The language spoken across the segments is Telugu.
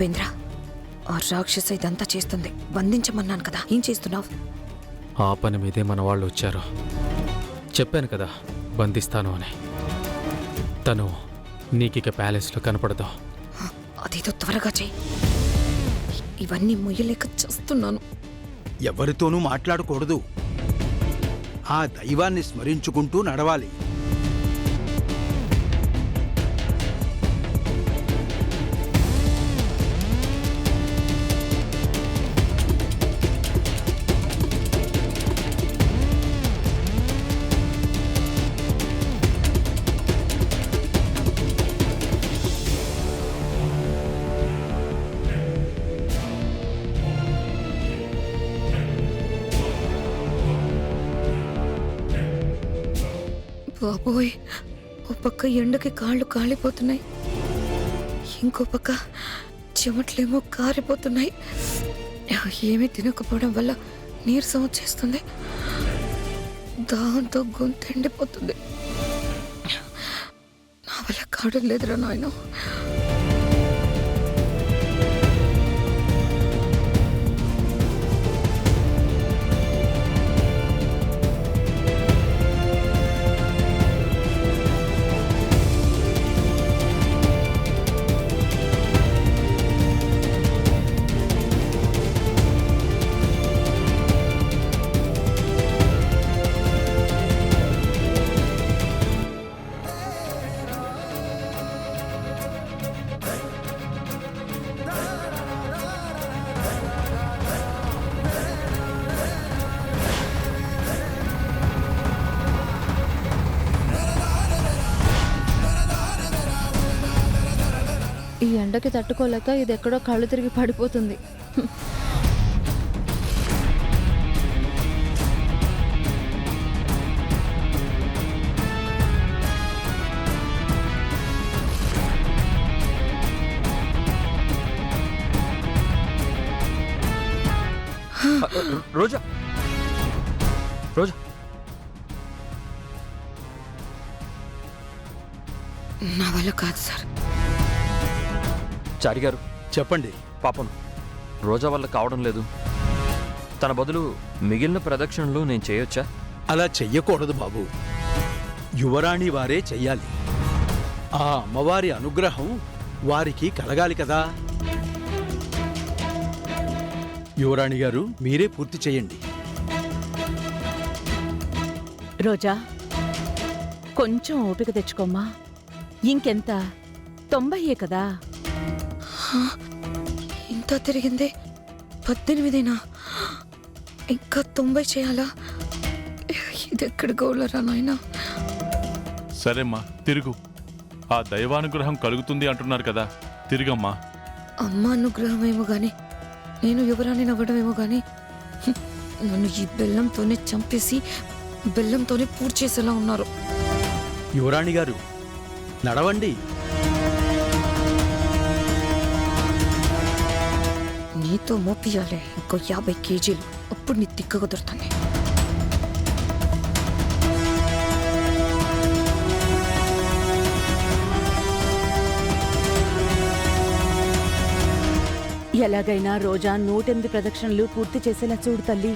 ఉపేంద్ర, ఆ రాక్షస ఇదంతా చేస్తుంది. బంధించమన్నాను కదా, ఏం చేస్తున్నావు? ఆ పని మీదే మన వాళ్ళు వచ్చారు. చెప్పాను కదా బంధిస్తాను అని. తను నీకిక ప్యాలెస్లో కనపడదు. అదేదో త్వరగా చెయ్యి. ఇవన్నీ మొయ్యలేక చేస్తున్నాను. ఎవరితోనూ మాట్లాడకూడదు. ఆ దైవాన్ని స్మరించుకుంటూ నడవాలి. బాబోయ్, ఓ పక్క ఎండకి కాళ్ళు కాలిపోతున్నాయి, ఇంకో పక్క చెమట్లేమో కారిపోతున్నాయి. ఏమీ తినకపోవడం వల్ల నీరసం వచ్చేస్తుంది. దాంతో గొంతు ఎండిపోతుంది. నా వల్ల కావడం లేదురా నాయన. ఈ ఎండకి తట్టుకోలేక ఇది ఎక్కడో కళ్ళు తిరిగి పడిపోతుంది. రోజా, రోజా, నా వల్ల కాదు సార్. చారి గారు, చెప్పండి. పాపం రోజా వల్ల కావడం లేదు. తన బదులు మిగిలిన ప్రదక్షిణలు నేను చేయొచ్చా? అలా చెయ్యకూడదు బాబు. యువరాణి వారే చెయ్యాలి. ఆ అమ్మవారి అనుగ్రహం వారికి కలగాలి కదా. యువరాణి గారు, మీరే పూర్తి చేయండి. రోజా, కొంచెం ఓపిక తెచ్చుకోమ్మా. ఇంకెంత? 90 కదా. ఇంత తిరిగింది 18. ఇంకా 90 చేయాలా? ఇది ఎక్కడ గోలరా నాయనా. సరేమ్మా, తిరుగు. ఆ దైవానుగ్రహం కలుగుతుంది అంటున్నారు కదా, తిరుగమ్మా. అమ్మ అనుగ్రహమేమో గాని, నేను యువరాణి నవ్వడమేమో గాని, నన్ను ఈ బెల్లంతోనే చంపేసి బెల్లంతోనే పూర్తి చేసేలా ఉన్నారు. యువరాణి గారు, నడవండి. నీతో మోపియాలే ఇంకో 50 కేజీలు. అప్పుడు నీ తిక్క కుదురుతుంది. ఎలాగైనా రోజా 108 ప్రదక్షిణలు పూర్తి చేసేలా చూడు తల్లి.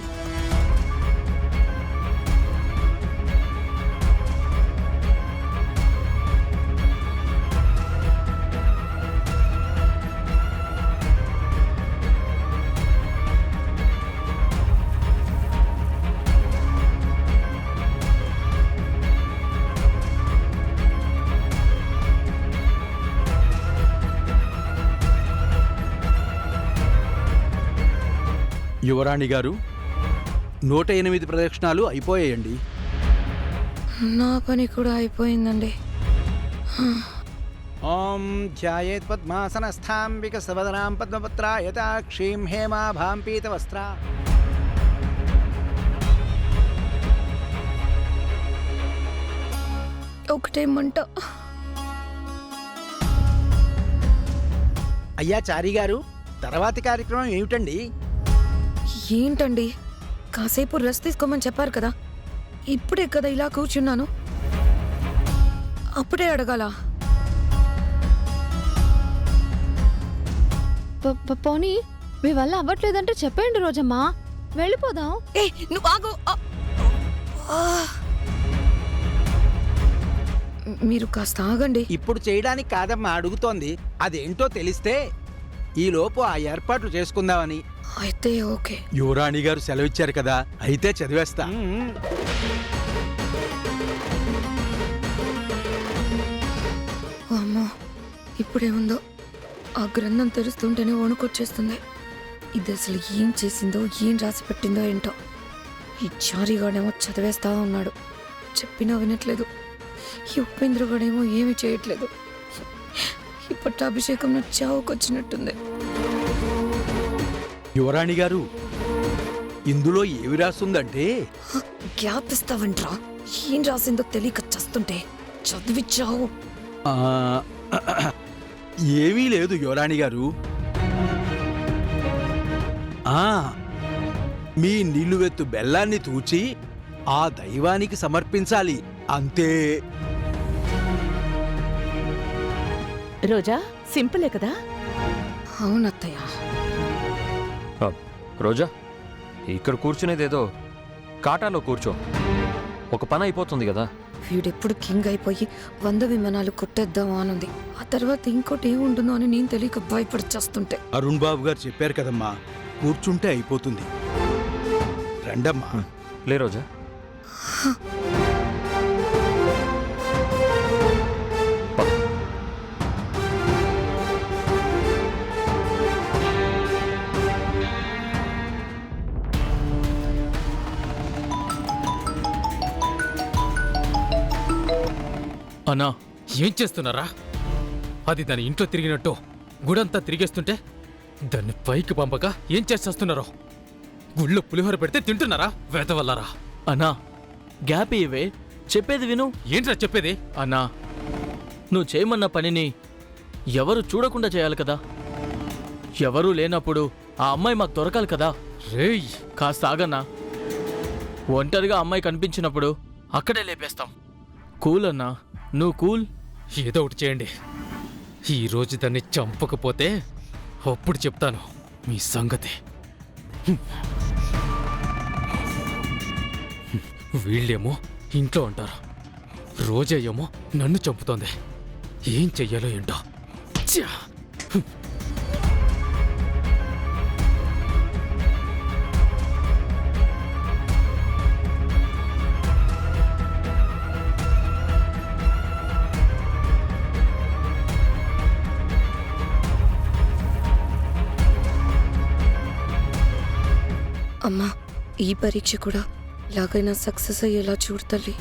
యువరాణి గారు, 108 ప్రదక్షిణాలు అయిపోయాయండి. నా పని కూడా అయిపోయిందండి. ఓం ధ్యాయేత్ పద్మాసనస్థాం వికసవదనాం పద్మపత్రాయతాక్షీం హేమాభాం పీతవస్త్రా. ఒకటే మంట. అయ్యా చారి గారు, తర్వాతి కార్యక్రమం ఏమిటండి? ఏంటండి, కాసేపు రెస్ట్ తీసుకోమని చెప్పారు కదా. ఇప్పుడే కదా ఇలా కూర్చున్నాను. అప్పుడే అడగాల? పోనీ మీ వల్ల అవ్వట్లేదంటే చెప్పండి రోజమ్మా, వెళ్ళిపోదాం. ఏ నువ్వు ఆగు. మీరు కాస్త ఆగండి. ఇప్పుడు చేయడానికి కాదమ్మా అడుగుతోంది. అదేంటో తెలిస్తే ఈలోపు ఆ ఏర్పాట్లు చేసుకుందామని. అయితే ఓకే. యువరాణి గారు సెలవిచ్చారు కదా, అయితే చదివేస్తా. అమ్మో, ఇప్పుడేముందో ఆ గ్రంథం తెరుస్తుంటేనే వణుకొచ్చేస్తుంది. ఇది అసలు ఏం చేసిందో, ఏం రాసి పెట్టిందో ఏంటో. ఈ చారిగాడేమో చదివేస్తా ఉన్నాడు, చెప్పినా వినట్లేదు. ఈ ఉపేంద్రగాడేమో ఏమీ చేయట్లేదు. ఈ పట్టాభిషేకం నా చావుకొచ్చినట్టుంది. యువరాణి గారు, ఇందులో ఏమి రాస్తుందంటే గ్యాప్ ఇస్తావంట్రా? ఏం రాసిందో తెలియక చస్తుంటే చదివిచ్చావు. ఆ, ఏమీ లేదు యువరాణి గారు. మీ నిలువెత్తు బెల్లాన్ని తూచి ఆ దైవానికి సమర్పించాలి, అంతే. రోజా సింపులే కదా. అవునత్తయ్య. రోజా, ఇక్కడ కూర్చునేదేదో కాటాలో కూర్చో, ఒక పని అయిపోతుంది కదా. వీడెప్పుడు కింగ్ అయిపోయి 100 విమానాలు కొట్టేద్దామా అనుంది. ఆ తర్వాత ఇంకోటి ఏముంటుందో అని నేను తెలియక భయపడి చేస్తుంటే. అరుణ్ బాబు గారు చెప్పారు కదమ్మా, కూర్చుంటే అయిపోతుంది. రండమ్మా. లే రోజా. అన్నా, ఏం చేస్తున్నారా? అది దాని ఇంట్లో తిరిగినట్టు గుడంతా తిరిగేస్తుంటే దాన్ని పైకి పంపక ఏం చేసేస్తున్నారో? గుళ్ళో పులిహోర పెడితే తింటున్నారా వేతవల్లారా? అన్నా, గ్యాప్ ఇవే, చెప్పేది విను. ఏంట్రా చెప్పేది? అన్నా, నువ్వు చేయమన్న పనిని ఎవరు చూడకుండా చేయాలి కదా. ఎవరూ లేనప్పుడు ఆ అమ్మాయి మాకు దొరకాలి కదా. రేయ్, కాస్త ఆగన్నా. ఒంటరిగా అమ్మాయి కనిపించినప్పుడు అక్కడే లేపేస్తాం. కూల్ అన్నా, నువ్వు కూల్. ఏదో ఒకటి చేయండి. ఈరోజు దాన్ని చంపకపోతే అప్పుడు చెప్తాను మీ సంగతి. వీళ్ళేమో ఇంట్లో ఉంటారు, రోజేమో నన్ను చంపుతోంది. ఏం చెయ్యాలో ఏంటో. ఛా! అమ్మా, ఈ పరీక్ష కూడా ఎలాగైనా సక్సెస్ అయ్యేలా చూడు తల్లి.